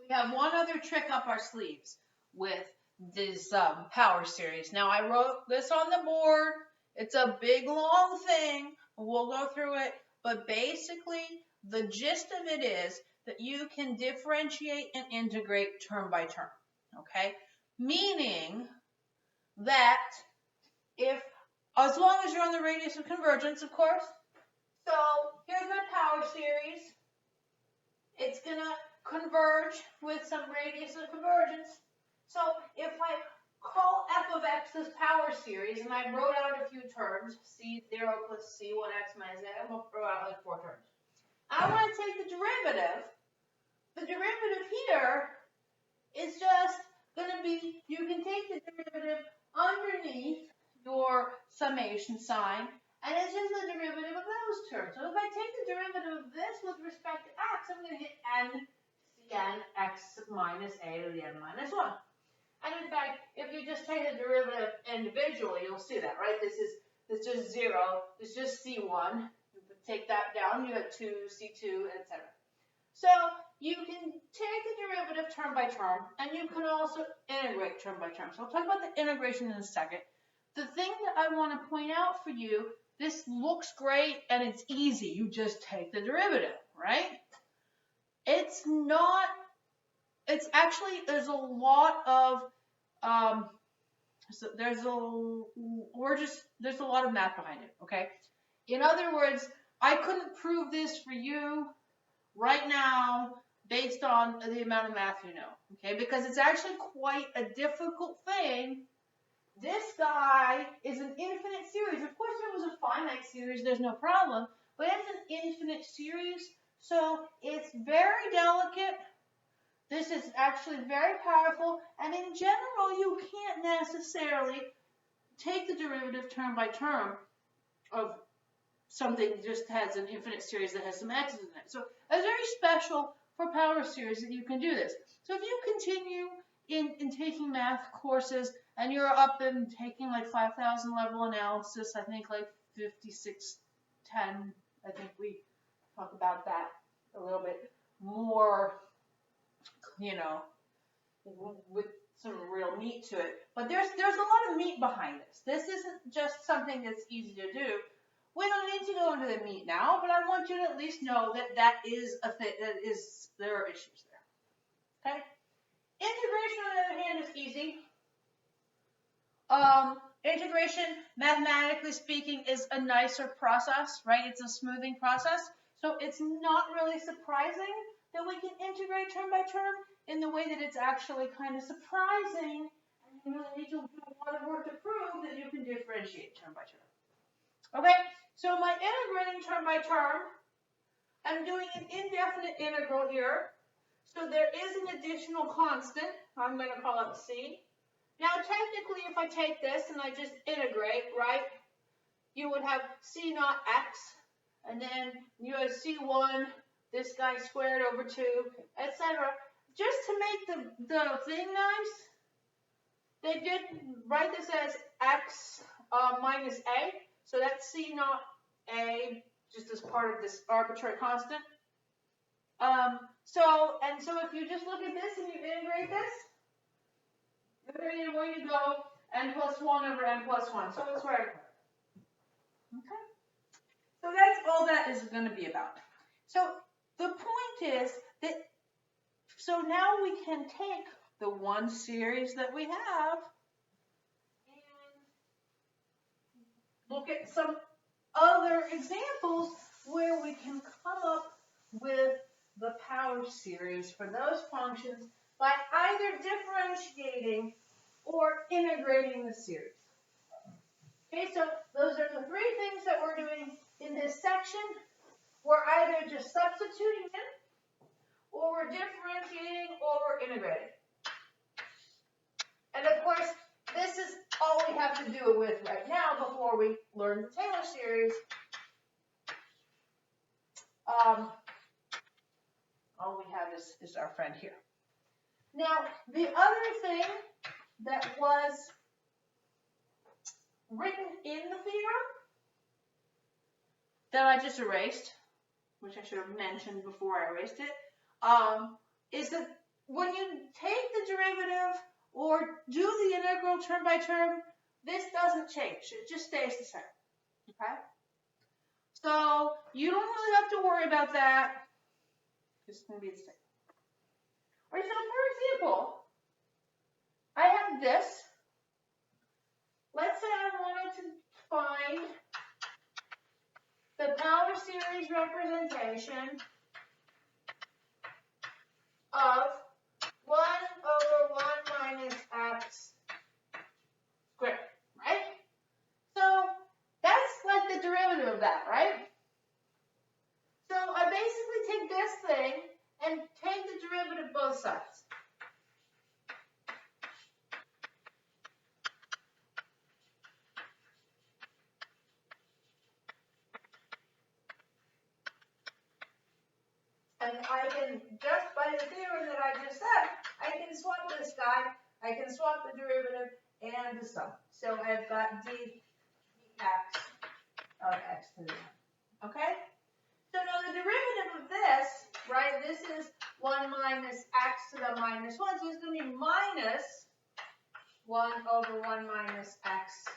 We have one other trick up our sleeves with this power series. Now, I wrote this on the board. It's a big, long thing. We'll go through it. But basically, the gist of it is that you can differentiate and integrate term by term. Okay? Meaning that if, as long as you're on the radius of convergence, of course. So here's my power series. It's going to converge with some radius of convergence. So if I call f of x this power series, and I wrote out a few terms, c0 plus c1x minus a, I'm going to throw out like 4 terms. I want to take the derivative. The derivative here is just going to be, you can take the derivative underneath your summation sign, and it's just the derivative of those terms. So if I take the derivative of this with respect to x, I'm going to get n cn x minus a to the n minus 1. And in fact, if you just take the derivative individually, you'll see that, right? This is just 0. This is just c1. You take that down, you have 2, c2, etc. So you can take the derivative term by term, and you can also integrate term by term. So we'll talk about the integration in a second. The thing that I want to point out for you, this looks great and it's easy. You just take the derivative, right? It's not, it's actually, there's a lot of, there's a lot of math behind it, okay? In other words, I couldn't prove this for you right now based on the amount of math you know, okay? Because it's actually quite a difficult thing. This guy is an infinite series. Of course, if it was a finite series, there's no problem, but it's an infinite series, so it's very delicate. This is actually very powerful, and in general, you can't necessarily take the derivative term by term of something that just has an infinite series that has some x's in it. So it's very special for power series that you can do this. So if you continue in taking math courses, and you're up and taking like 5,000 level analysis, I think like 5610, I think we talk about that a little bit more, you know, with some real meat to it. But there's a lot of meat behind this. This isn't just something that's easy to do. We don't need to go into the meat now, but I want you to at least know that that is a thing, there are issues there. Okay? Integration, on the other hand, is easy. Integration, mathematically speaking, is a nicer process, right? It's a smoothing process. So it's not really surprising that we can integrate term by term in the way that it's actually kind of surprising. And you really need to do a lot of work to prove that you can differentiate term by term. Okay, so my integrating term by term, I'm doing an indefinite integral here. So there is an additional constant. I'm going to call it c. Now, technically, if I take this and I just integrate, right, you would have c naught x, and then you have c1, this guy squared over 2, etc. Just to make the thing nice, they did write this as x minus a, so that's c naught a, just as part of this arbitrary constant. So if you just look at this and you integrate this, where you go, n plus 1 over n plus 1. So it's right. Okay. So that's all that is going to be about. So the point is that, so now we can take the one series that we have and look at some other examples where we can come up with the power series for those functions by either differentiating or integrating the series. Okay, so those are the three things that we're doing in this section. We're either just substituting in, or we're differentiating, or we're integrating. And of course, this is all we have to do it with right now before we learn the Taylor series. All we have is our friend here. Now, the other thing that was written in the theorem that I just erased, which I should have mentioned before I erased it, is that when you take the derivative or do the integral term by term, this doesn't change. It just stays the same. Okay? So you don't really have to worry about that. It's going to be the same. All right, so for example, I have this. Let's say I wanted to find the power series representation of 1 over 1 minus x squared, right? So that's like the derivative of that, right? So I basically take this thing and take the derivative both sides. And I can, just by the theorem that I just said, I can swap this guy, I can swap the derivative and the sum. So I've got dx of x to the n. Okay? So now the derivative of this, right, this is 1 minus x to the minus 1, so it's going to be minus 1 over 1 minus x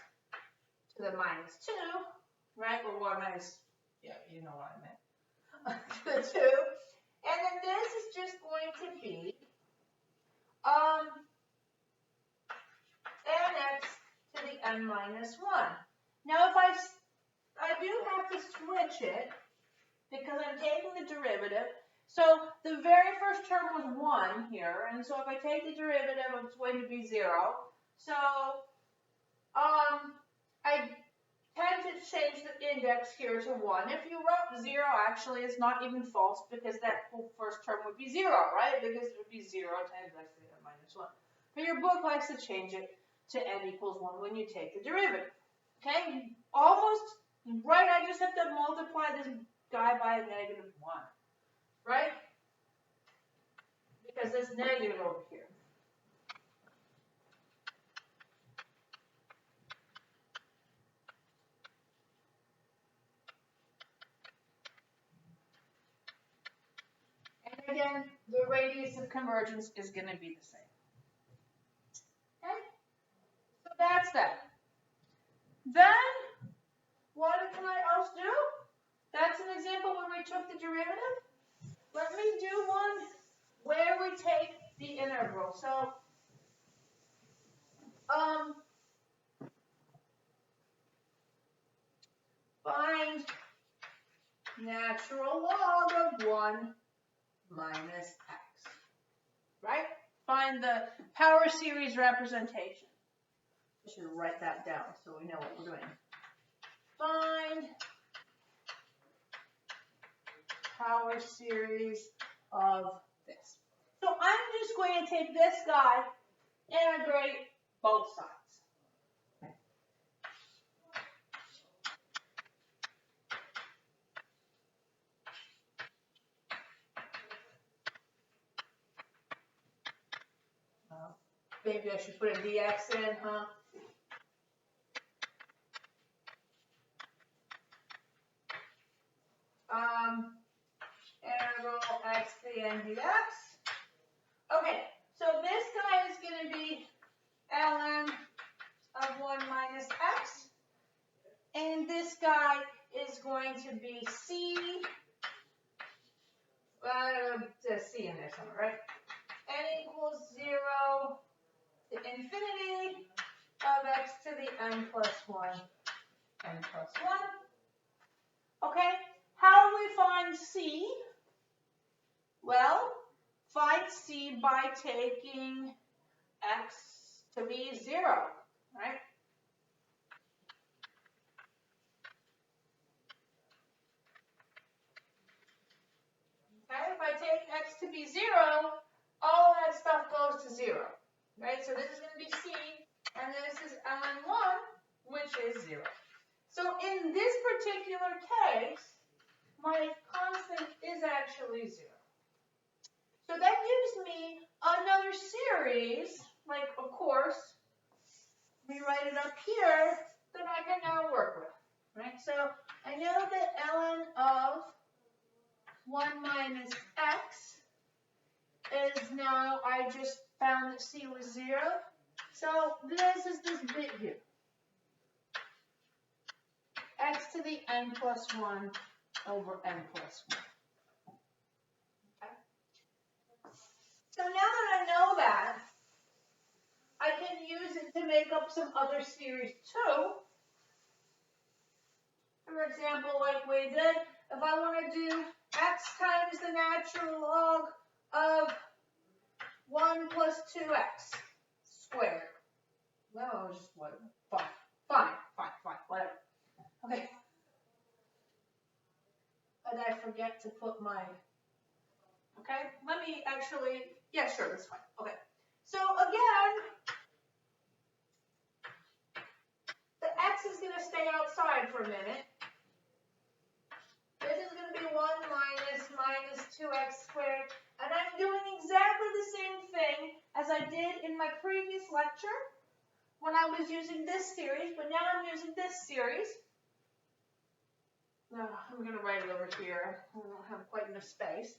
to the minus 2, right, or 1 minus, yeah, you know what I meant, to the 2. And then this is just going to be nx to the n minus 1. Now if I do have to switch it because I'm taking the derivative. So the very first term was 1 here, and so if I take the derivative, it's going to be 0. So I tend to change the index here to 1. If you wrote 0, actually, it's not even false because that whole first term would be 0, right? Because it would be 0 times x to the n minus 1. But your book likes to change it to n equals 1 when you take the derivative. Okay? Almost, right? I just have to multiply this guy by a negative 1, right? Because it's negative over here. And again, the radius of convergence is going to be the same. Okay? So that's that. Then, what can I else do? That's an example where we took the derivative. Let me do one where we take the integral. So, find natural log of 1 minus x, right? Find the power series representation. I should write that down so we know what we're doing. Find power series of this. So I'm just going to take this guy, integrate both sides. Maybe I should put a dx in, huh? Integral x to the n dx. Okay, so this guy is going to be ln of 1 minus x. And this guy is going to be c. C in there somewhere, right? N equals 0 to infinity of x to the n plus 1, n plus 1. Okay, how do we find c? Well, find c by taking x to be 0, right? Okay, if I take x to be 0, all that stuff goes to 0, right? So this is going to be c, and this is ln 1, which is 0. So in this particular case, my constant is actually 0. So that gives me another series, like, of course, we write it up here, that I can now work with, right? So I know that ln of 1 minus x is now I just found that C was 0. So this is this bit here. X to the n plus 1 over n plus 1. Okay. So now that I know that, I can use it to make up some other series too. For example, like we did, if I want to do x times the natural log of 1 plus 2x squared. No, just what? Fine, whatever. Okay. And I forget to put my, okay, let me actually, yeah, sure, that's fine. Okay. So again, the x is going to stay outside for a minute. This is going to be 1 minus 2x squared. And I'm doing exactly the same thing as I did in my previous lecture when I was using this series, but now I'm using this series. No, I'm going to write it over here. I don't have quite enough space.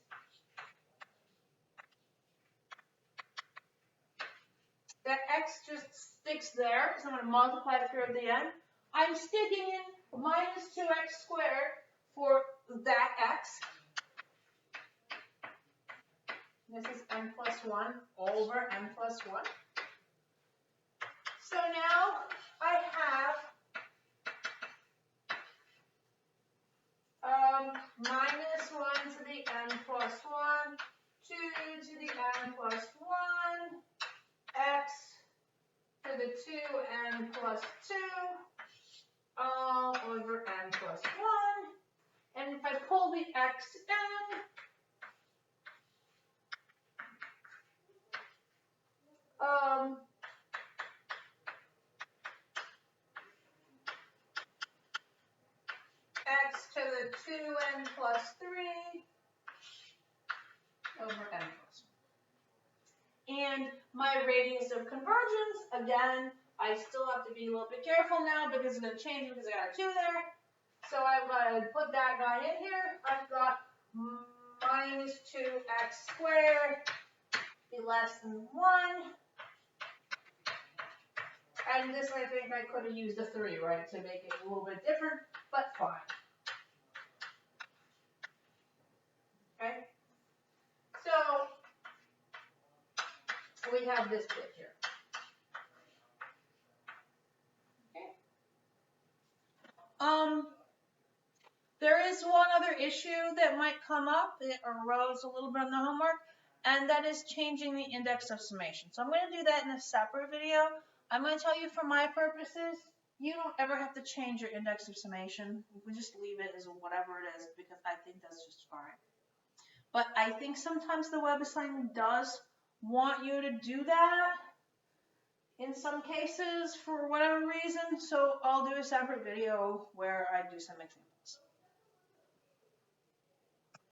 That x just sticks there, so I'm going to multiply it through at the end. I'm sticking in minus 2x squared for that x. This is n plus 1 over n plus 1. So now I have minus 1 to the n plus 1, 2 to the n plus 1, x to the 2n plus 2, all over n plus 1. And if I pull the x in, x to the 2n plus 3 over n plus 1. And my radius of convergence, again, I still have to be a little bit careful now because it's going to change because I got a 2 there. So I'm going to put that guy in here. I've got minus 2x squared be less than 1. And this, I think I could have used a 3, right, to make it a little bit different, but fine. Okay? So, we have this bit here. Okay? There is one other issue that might come up. It arose a little bit on the homework, and that is changing the index of summation. So I'm going to do that in a separate video. I'm going to tell you for my purposes, you don't ever have to change your index of summation. We just leave it as whatever it is because I think that's just fine. But I think sometimes the web assignment does want you to do that in some cases for whatever reason. So I'll do a separate video where I do some examples.